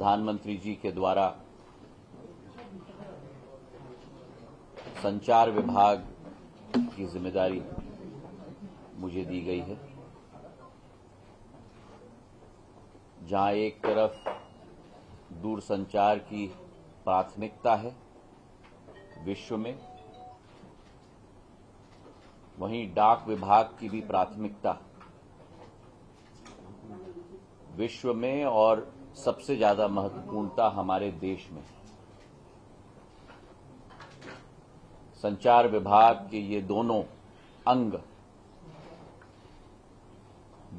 प्रधानमंत्री जी के द्वारा संचार विभाग की जिम्मेदारी मुझे दी गई है, जहां एक तरफ दूरसंचार की प्राथमिकता है विश्व में, वहीं डाक विभाग की भी प्राथमिकता विश्व में और सबसे ज्यादा महत्वपूर्णता हमारे देश में। संचार विभाग के ये दोनों अंग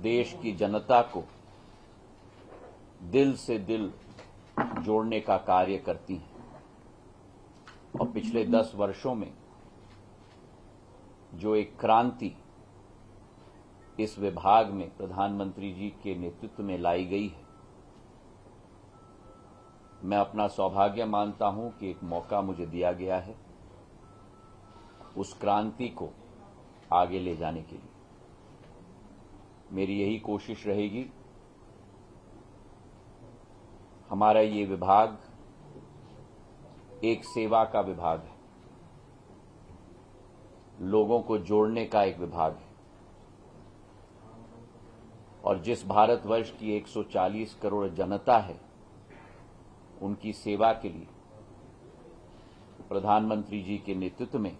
देश की जनता को दिल से दिल जोड़ने का कार्य करती हैं और पिछले 10 वर्षों में जो एक क्रांति इस विभाग में प्रधानमंत्री जी के नेतृत्व में लाई गई है, मैं अपना सौभाग्य मानता हूं कि एक मौका मुझे दिया गया है उस क्रांति को आगे ले जाने के लिए। मेरी यही कोशिश रहेगी। हमारा ये विभाग एक सेवा का विभाग है, लोगों को जोड़ने का एक विभाग है, और जिस भारतवर्ष की 140 करोड़ जनता है, उनकी सेवा के लिए प्रधानमंत्री जी के नेतृत्व में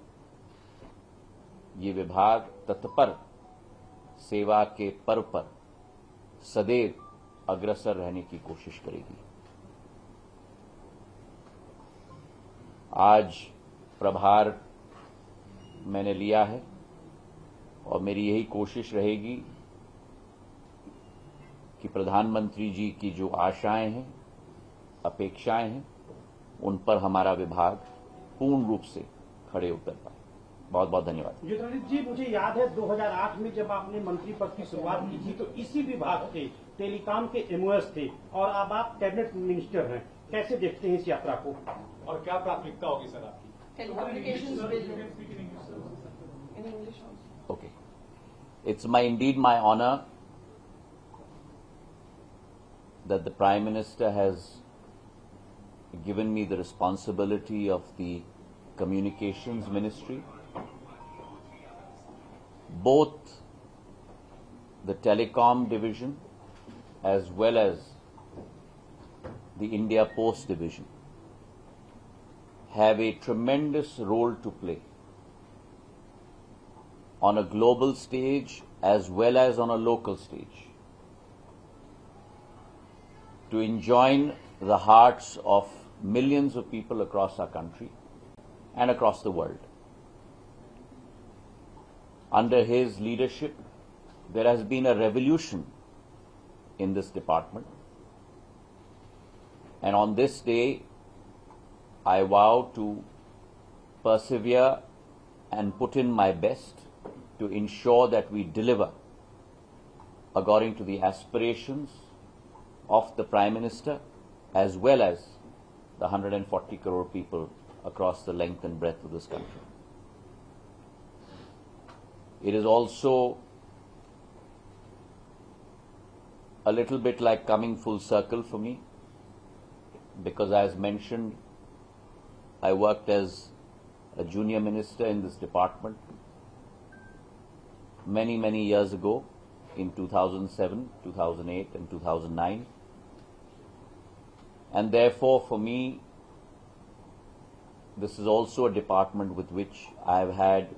ये विभाग तत्पर सेवा के पर्व पर सदैव अग्रसर रहने की कोशिश करेगी। आज प्रभार मैंने लिया है और मेरी यही कोशिश रहेगी कि प्रधानमंत्री जी की जो आशाएं हैं, अपेक्षाएं हैं, उन पर हमारा विभाग पूर्ण रूप से खड़े उतर पाए। बहुत बहुत धन्यवाद। युद्धनीत जी, मुझे याद है 2008 में जब आपने मंत्री पद की शुरुआत की थी तो इसी विभाग से टेलीकॉम के एमओएस थे और अब आप कैबिनेट मिनिस्टर हैं। कैसे देखते हैं इस यात्रा को और क्या प्राथमिकता होगी सर आपकी? Okay. It's indeed my honor that the Prime Minister has given me the responsibility of the Communications Ministry. Both the Telecom Division as well as the India Post Division have a tremendous role to play on a global stage as well as on a local stage to enjoin the hearts of millions of people across our country and across the world. Under his leadership, there has been a revolution in this department, and on this day, I vow to persevere and put in my best to ensure that we deliver according to the aspirations of the Prime Minister as well as the 140 crore people across the length and breadth of this country. It is also a little bit like coming full circle for me, because as mentioned, I worked as a junior minister in this department many years ago in 2007, 2008 and 2009. And therefore for me, this is also a department with which I have had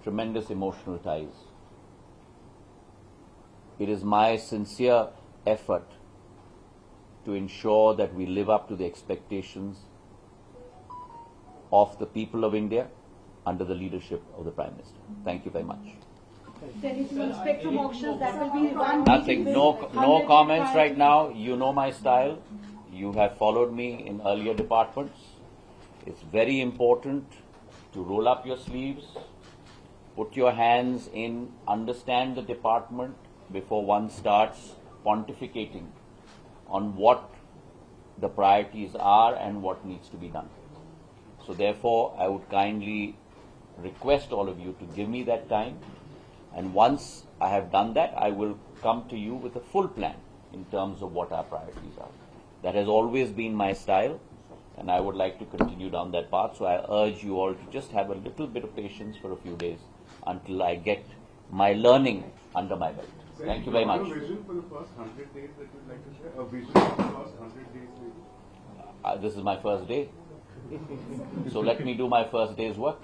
tremendous emotional ties. It is my sincere effort to ensure that we live up to the expectations of the people of India under the leadership of the Prime Minister. Thank you very much. Spectrum auctions that will be run. Nothing, no comments right now. You know my style. You have followed me in earlier departments. It's very important to roll up your sleeves, put your hands in, understand the department before one starts pontificating on what the priorities are and what needs to be done. So therefore, I would kindly request all of you to give me that time, and once I have done that, I will come to you with a full plan in terms of what our priorities are. That has always been my style, and I would like to continue down that path. So I urge you all to just have a little bit of patience for a few days until I get my learning under my belt. Thank you very much. A vision for the first 100 days that you'd like to share? A vision for the first 100 days maybe? This is my first day. So let me do my first day's work.